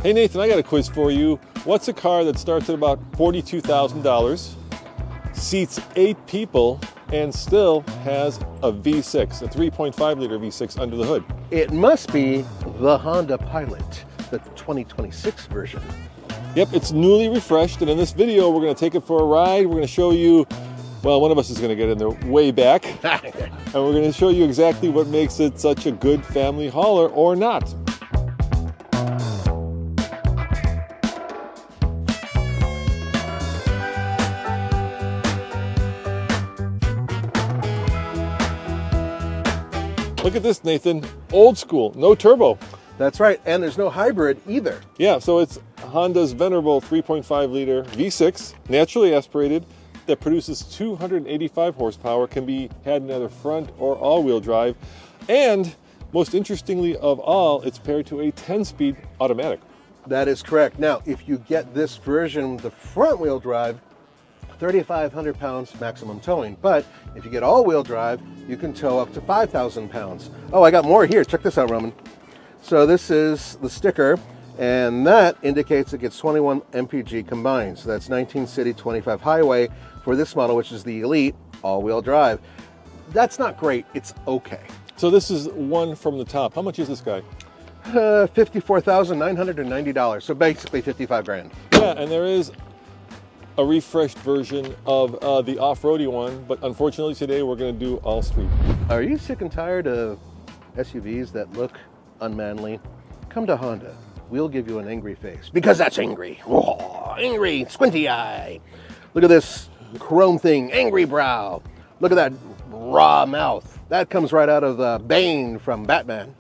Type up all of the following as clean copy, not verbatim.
Hey Nathan, I got a quiz for you. What's a car that starts at about $42,000, seats 8 people, and still has a V6, a 3.5 liter V6 under the hood? It must be the Honda Pilot, the 2026 version. Yep, it's newly refreshed, and in this video we're going to take it for a ride. We're going to show you, well, one of us is going to get in there way back, and we're going to show you exactly what makes it such a good family hauler or not. Look at this, Nathan. Old school, no turbo. That's right, and there's no hybrid either. Yeah, so it's Honda's venerable 3.5 liter V6, naturally aspirated, that produces 285 horsepower, can be had in either front or all-wheel drive, and most interestingly of all, it's paired to a 10-speed automatic. That is correct. Now, if you get this version, the front-wheel drive, 3,500 pounds maximum towing. But if you get all-wheel drive, you can tow up to 5,000 pounds. Oh, I got more here. Check this out, Roman. So this is the sticker, and that indicates it gets 21 mpg combined. So that's 19 city, 25 highway for this model, which is the Elite all-wheel drive. That's not great. It's okay. So this is one from the top. How much is this guy? $54,990. So basically 55 grand. Yeah, and there is a refreshed version of the off-roady one, but unfortunately today we're going to do all street. Are you sick and tired of SUVs that look unmanly? Come to Honda. We'll give you an angry face, because that's angry. Oh, angry, squinty eye. Look at this chrome thing, angry brow. Look at that raw mouth. That comes right out of Bane from Batman.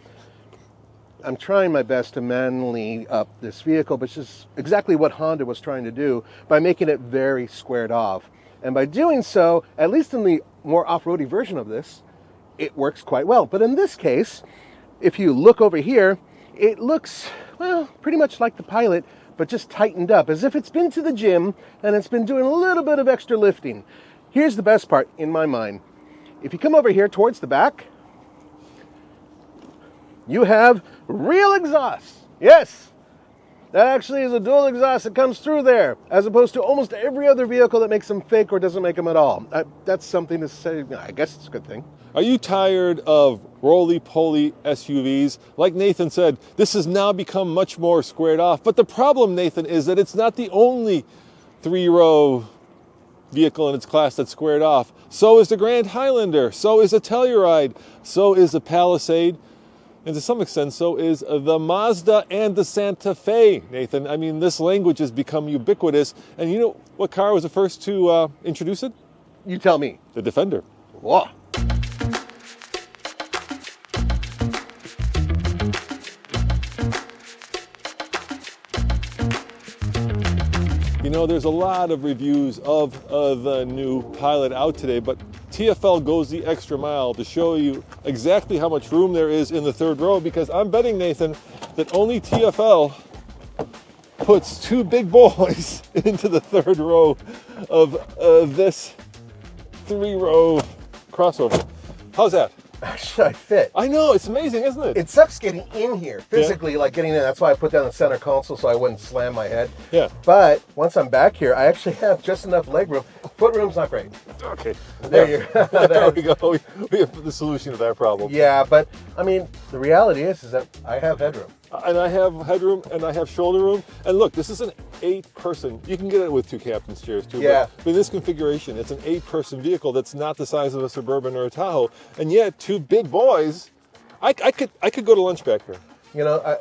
I'm trying my best to manly up this vehicle, which is exactly what Honda was trying to do by making it very squared off. And by doing so, at least in the more off-roady version of this, it works quite well. But in this case, if you look over here, it looks, well, pretty much like the Pilot, but just tightened up, as if it's been to the gym and it's been doing a little bit of extra lifting. Here's the best part in my mind. If you come over here towards the back, you have real exhaust. Yes, that actually is a dual exhaust that comes through there, as opposed to almost every other vehicle that makes them fake or doesn't make them at all. That's something to say. I guess it's a good thing. Are you tired of roly-poly SUVs? Like Nathan said, this has now become much more squared off. But the problem, Nathan, is that it's not the only 3-row vehicle in its class that's squared off. So is the Grand Highlander, so is a Telluride, so is the Palisade, and to some extent, so is the Mazda and the Santa Fe, Nathan. I mean, this language has become ubiquitous. And you know what car was the first to introduce it? You tell me. The Defender. Whoa. You know, there's a lot of reviews of the new Pilot out today, but TFL goes the extra mile to show you exactly how much room there is in the third row, because I'm betting, Nathan, that only TFL puts 2 big boys into the third row of this 3-row crossover. How's that? Actually, I fit. I know, it's amazing, isn't it? It sucks getting in here, physically, like getting in. That's why I put down the center console so I wouldn't slam my head. Yeah. But once I'm back here, I actually have just enough leg room. Foot room's not great. Okay. There you go. There we go. We have the solution to that problem. Yeah, but I mean, the reality is that I have headroom. And I have headroom and I have shoulder room. And look, this is an 8-person. You can get it with 2 captain's chairs too. Yeah. But in this configuration, it's an 8-person vehicle that's not the size of a Suburban or a Tahoe. And yet, 2 big boys. I could go to lunch back here. You know,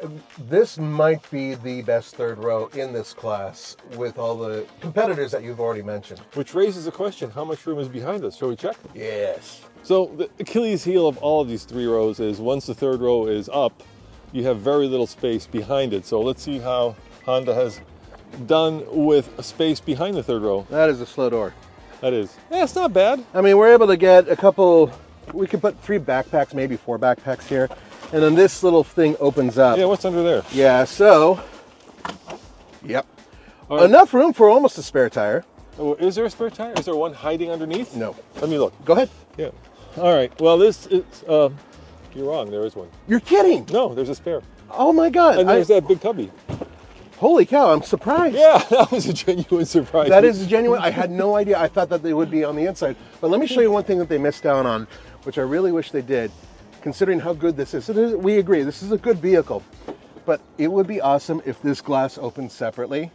this might be the best third row in this class with all the competitors that you've already mentioned. Which raises the question, how much room is behind us? Shall we check? Yes. So the Achilles heel of all of these 3 rows is once the third row is up, you have very little space behind it. So let's see how Honda has done with space behind the third row. That is a slow door. That is. Yeah, it's not bad. I mean, we're able to get a couple, we can put 3 backpacks, maybe 4 backpacks here. And then this little thing opens up. Yeah, what's under there? Yeah, so, yep. All right. Enough room for almost a spare tire. Oh, is there a spare tire? Is there one hiding underneath? No. Let me look. Go ahead. Yeah. All right. Well, this is, you're wrong. There is one. You're kidding. No, there's a spare. Oh my God. And there's that big cubby. Holy cow, I'm surprised. Yeah, that was a genuine surprise. That is genuine. I had no idea. I thought that they would be on the inside. But let me show you one thing that they missed out on, which I really wish they did, considering how good this is. We agree, this is a good vehicle. But it would be awesome if this glass opened separately.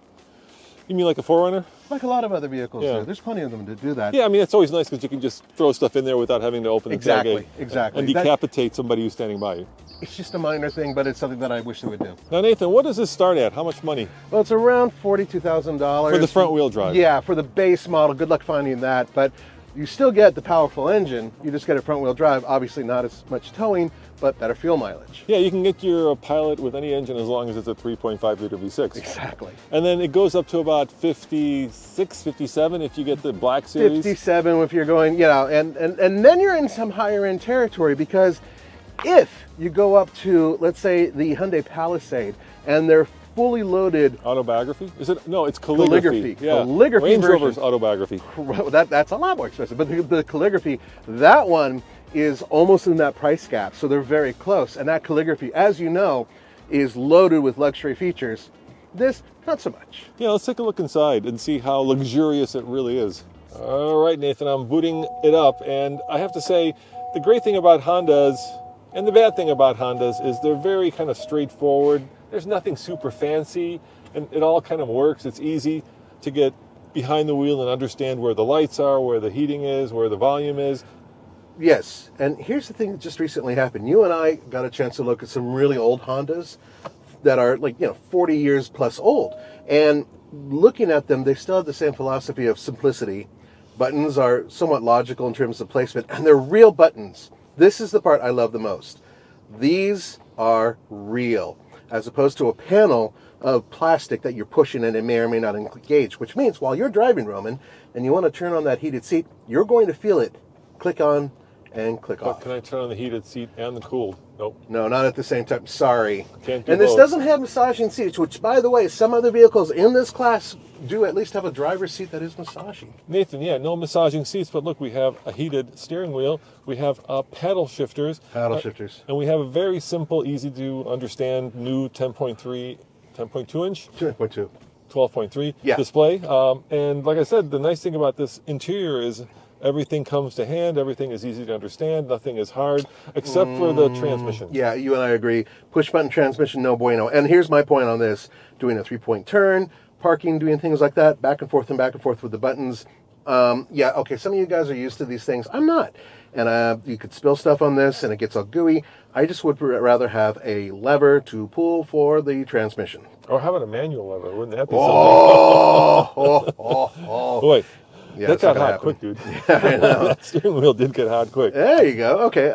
You mean like a 4Runner? Like a lot of other vehicles Yeah. do. There's plenty of them to do that. Yeah, I mean, it's always nice because you can just throw stuff in there without having to open the tailgate. Exactly. And decapitate somebody who's standing by you. It's just a minor thing, but it's something that I wish they would do. Now, Nathan, what does this start at? How much money? Well, it's around $42,000. For the front wheel drive? Yeah, for the base model. Good luck finding that. But you still get the powerful engine. You just get a front wheel drive. Obviously not as much towing, but better fuel mileage. Yeah, you can get your Pilot with any engine as long as it's a 3.5 liter V6. Exactly. And then it goes up to about 56, 57 if you get the Black Series. 57 if you're going, you know, and then you're in some higher end territory, because if you go up to, let's say, the Hyundai Palisade and they're fully loaded. Autobiography? Is it? No, it's calligraphy. Yeah. Calligraphy Range version. Rover's autobiography. That's a lot more expensive. But the calligraphy, that one is almost in that price gap. So they're very close. And that calligraphy, as you know, is loaded with luxury features. This, not so much. Yeah, let's take a look inside and see how luxurious it really is. All right, Nathan, I'm booting it up. And I have to say, the great thing about Hondas and the bad thing about Hondas is they're very kind of straightforward. There's nothing super fancy, and it all kind of works. It's easy to get behind the wheel and understand where the lights are, where the heating is, where the volume is. Yes, and here's the thing that just recently happened. You and I got a chance to look at some really old Hondas that are 40 years plus old. And looking at them, they still have the same philosophy of simplicity. Buttons are somewhat logical in terms of placement, and they're real buttons. This is the part I love the most. These are real, as opposed to a panel of plastic that you're pushing and it may or may not engage, which means while you're driving, Roman, and you want to turn on that heated seat, you're going to feel it click on and click off. Can I turn on the heated seat and the cooled? Nope. No, not at the same time. Sorry. Can't do and this both. doesn't have massaging seats, which, by the way, some other vehicles in this class do at least have a driver's seat that is massaging. Nathan, yeah, no massaging seats, but look, we have a heated steering wheel, we have paddle shifters. Shifters. And we have a very simple, easy to understand new 10.2 inch? 10.2. 12.3 display. And like I said, the nice thing about this interior is everything comes to hand, everything is easy to understand, nothing is hard, except for the transmission. Yeah, you and I agree. Push button transmission, no bueno. And here's my point on this. Doing a 3-point turn, parking, doing things like that, back and forth with the buttons. Yeah, okay, some of you guys are used to these things. I'm not. And you could spill stuff on this and it gets all gooey. I just would rather have a lever to pull for the transmission. Or how about a manual lever? Wouldn't that be something? Boy, yeah, that got hot quick, dude. Yeah, I know. That steering wheel did get hot quick. There you go. Okay.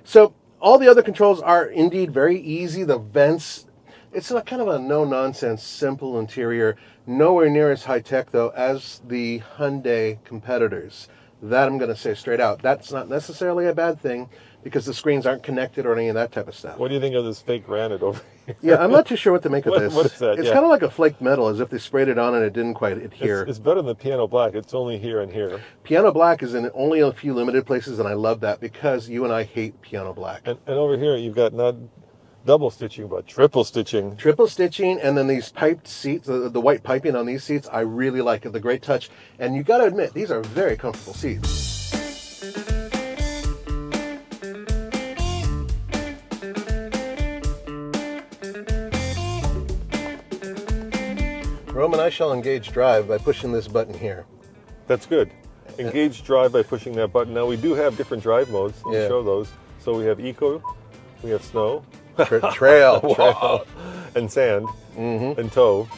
So all the other controls are indeed very easy. The vents, it's a kind of a no-nonsense, simple interior. Nowhere near as high-tech, though, as the Hyundai competitors. That I'm going to say straight out. That's not necessarily a bad thing, because the screens aren't connected or any of that type of stuff. What do you think of this fake granite over here? Yeah, I'm not too sure what to make of this. What is that? It's kind of like a flaked metal, as if they sprayed it on and it didn't quite adhere. It's better than piano black. It's only here and here. Piano black is in only a few limited places, and I love that because you and I hate piano black. And over here, you've got not double stitching, but triple stitching. Triple stitching, and then these piped seats, the white piping on these seats, I really like it. The great touch. And you got to admit, these are very comfortable seats. Roman, I shall engage drive by pushing this button here. That's good. Engage drive by pushing that button. Now, we do have different drive modes. Let me show those. So we have eco, we have snow. Trail. And sand. And tow.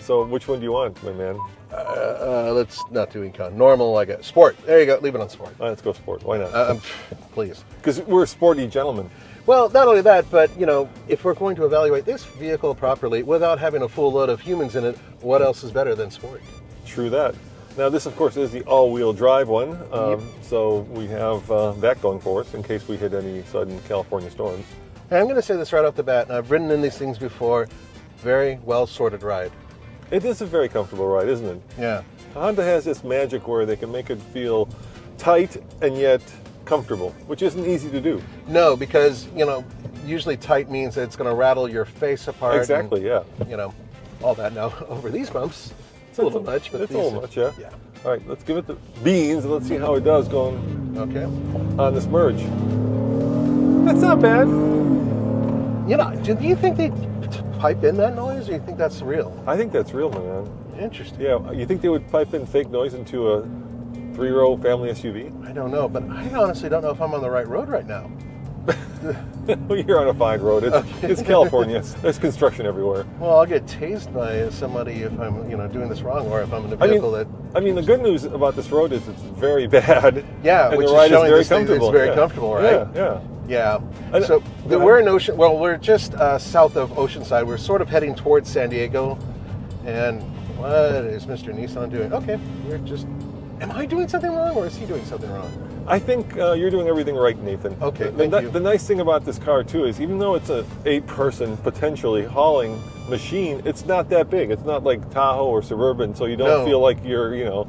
So which one do you want, my man? Let's not do econ. Normal, I guess. Sport. There you go. Leave it on sport. Let's go sport. Why not? Please. Because we're sporty gentlemen. Well, not only that, but, if we're going to evaluate this vehicle properly without having a full load of humans in it, what else is better than sport? True that. Now, this, of course, is the all-wheel drive one. So we have that going for us in case we hit any sudden California storms. And I'm going to say this right off the bat, and I've ridden in these things before. Very well-sorted ride. It is a very comfortable ride, isn't it? Yeah. Honda has this magic where they can make it feel tight and yet comfortable, which isn't easy to do. No, because, usually tight means that it's going to rattle your face apart. Exactly, and, all that. Now, over these bumps, it's a little much. But it's a little much, yeah. All right, let's give it the beans and let's see how it does going on this merge. That's not bad. Do you think they pipe in that noise, or you think that's real? I think that's real, man. Interesting. Yeah, you think they would pipe in fake noise into a 3-row family SUV? I don't know, but I honestly don't know if I'm on the right road right now. Well, you're on a fine road. It's California. There's construction everywhere. Well, I'll get tased by somebody if I'm, doing this wrong, or if I'm in a vehicle the good news about this road is it's very bad. Yeah, and which the ride is showing very comfortable. It's very comfortable, right? Yeah. So we're in Ocean. Well, we're just south of Oceanside. We're sort of heading towards San Diego. And what is Mr. Nissan doing? Okay, we're just. Am I doing something wrong, or is he doing something wrong? I think you're doing everything right, Nathan. Okay, thank you. The nice thing about this car, too, is even though it's a 8-person, potentially hauling machine, it's not that big. It's not like Tahoe or Suburban, so you don't feel like you're,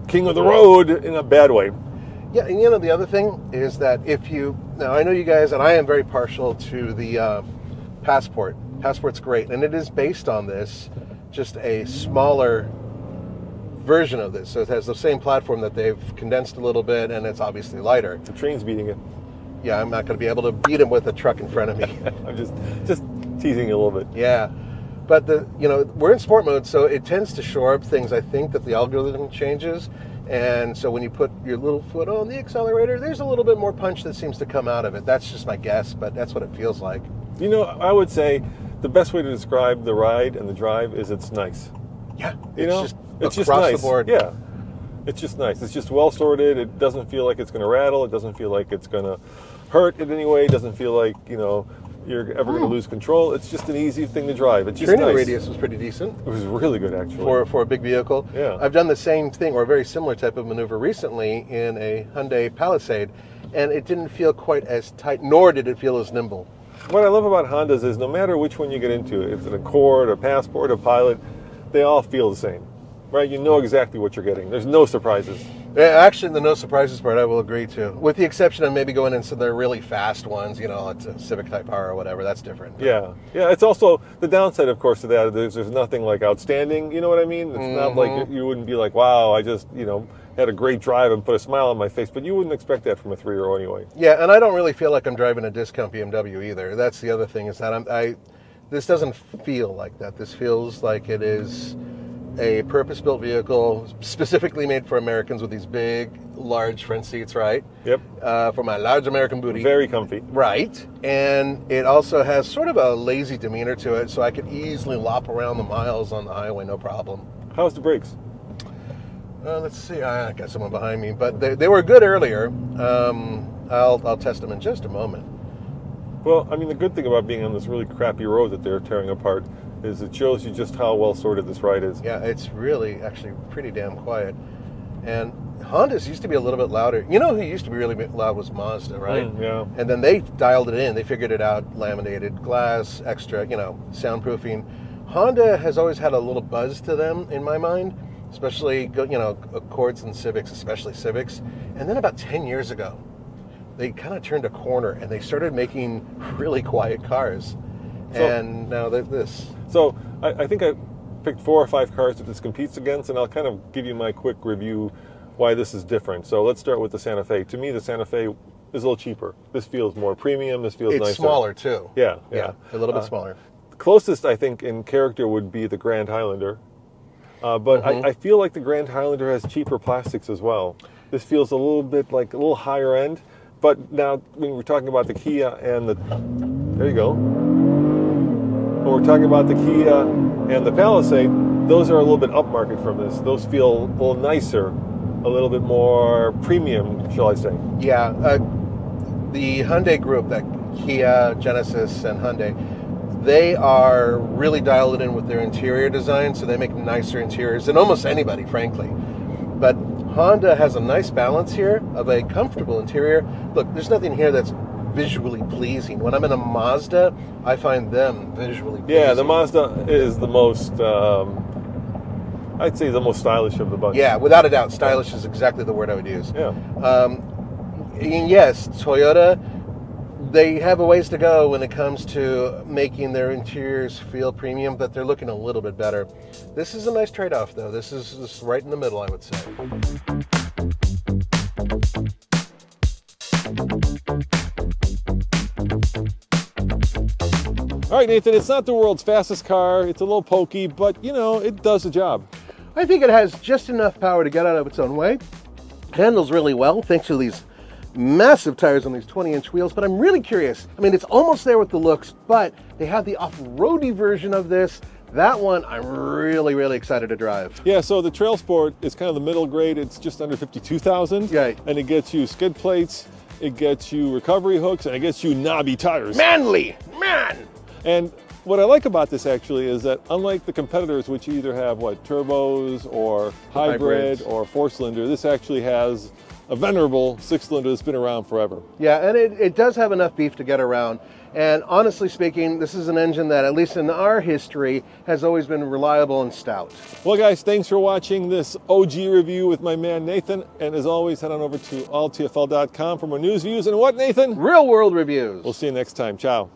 king of the road in a bad way. Yeah, and the other thing is that now I know you guys, and I am very partial to the Passport. Passport's great, and it is based on this, just a smaller version of this. So it has the same platform that they've condensed a little bit, and it's obviously lighter. The train's beating it. Yeah, I'm not going to be able to beat him with a truck in front of me. I'm just teasing you a little bit. Yeah, but we're in sport mode, so it tends to shore up things. I think that the algorithm changes, and so when you put your little foot on the accelerator, there's a little bit more punch that seems to come out of it. That's just my guess, but that's what it feels like. I would say the best way to describe the ride and the drive is it's nice. Yeah, it's just across nice. the board. Yeah, it's just nice. It's just well sorted. It doesn't feel like it's going to rattle. It doesn't feel like it's going to hurt in any way. It doesn't feel like you're ever going to lose control. It's just an easy thing to drive. It's just Turning nice. radius was pretty decent. It was really good, actually, for a big vehicle. Yeah, I've done the same thing or a very similar type of maneuver recently in a Hyundai Palisade, and it didn't feel quite as tight, nor did it feel as nimble. What I love about Hondas is no matter which one you get into, if it's an Accord, a Passport, a Pilot, they all feel the same, right? You know exactly what you're getting. There's no surprises. Actually, the no surprises part I will agree to, with the exception of maybe going into the really fast ones, it's a Civic Type R or whatever, that's different. Yeah, it's also the downside, of course, to that. There's nothing like outstanding, you know what I mean? It's not like you wouldn't be like, wow, I just, had a great drive and put a smile on my face, but you wouldn't expect that from a 3-year-old anyway. Yeah, and I don't really feel like I'm driving a discount BMW either. That's the other thing, is that this doesn't feel like that. This feels like it is a purpose-built vehicle specifically made for Americans with these big, large front seats, right? Yep. For my large American booty. Very comfy. Right. And it also has sort of a lazy demeanor to it, so I could easily lop around the miles on the highway, no problem. How's the brakes? Let's see. I got someone behind me, but they were good earlier. I'll test them in just a moment. Well, the good thing about being on this really crappy road that they're tearing apart is it shows you just how well sorted this ride is. Yeah, it's really actually pretty damn quiet. And Hondas used to be a little bit louder. You know who used to be really loud was Mazda, right? Yeah. And then they dialed it in. They figured it out. Laminated glass, extra, soundproofing. Honda has always had a little buzz to them in my mind, especially, Accords and Civics, especially Civics. And then about 10 years ago, they kind of turned a corner and they started making really quiet cars. And now this. So I think I picked 4 or 5 cars that this competes against, and I'll kind of give you my quick review why this is different. So let's start with the Santa Fe. To me, the Santa Fe is a little cheaper. This feels more premium. This feels nicer. It's smaller, too. Yeah, a little bit smaller. The closest, I think, in character would be the Grand Highlander. But I feel like the Grand Highlander has cheaper plastics as well. This feels a little bit like a little higher end. But now, when we're talking about the Kia and there you go. When we're talking about the Kia and the Palisade, those are a little bit upmarket from this. Those feel a little nicer, a little bit more premium, shall I say. Yeah, the Hyundai group, that Kia, Genesis, and Hyundai, they are really dialed in with their interior design, so they make nicer interiors than almost anybody, frankly. But Honda has a nice balance here of a comfortable interior. Look, there's nothing here that's visually pleasing. When I'm in a Mazda, I find them visually pleasing. Yeah, the Mazda is the most, I'd say the most stylish of the bunch. Yeah, without a doubt. Stylish is exactly the word I would use. Yeah. And yes, Toyota, They have a ways to go when it comes to making their interiors feel premium, but they're looking a little bit better. This is a nice trade-off, though. This is right in the middle, I would say. All right, Nathan, it's not the world's fastest car. It's a little pokey, but, you know, it does the job. I think it has just enough power to get out of its own way. Handles really well, thanks to these massive tires on these 20-inch wheels, but I'm really curious. I mean, it's almost there with the looks, but they have the off-roady version of this. That one I'm really, really excited to drive. Yeah, so the Trail Sport is kind of the middle grade. It's just under 52,000. Right. And it gets you skid plates, it gets you recovery hooks, and it gets you knobby tires. Manly! Man! And what I like about this actually is that unlike the competitors, which either have turbos or hybrid or four-cylinder, this actually has a venerable six-cylinder that's been around forever. Yeah, and it does have enough beef to get around. And honestly speaking, this is an engine that, at least in our history, has always been reliable and stout. Well, guys, thanks for watching this OG review with my man Nathan. And as always, head on over to alltfl.com for more news, views, and what, Nathan? Real world reviews. We'll see you next time. Ciao.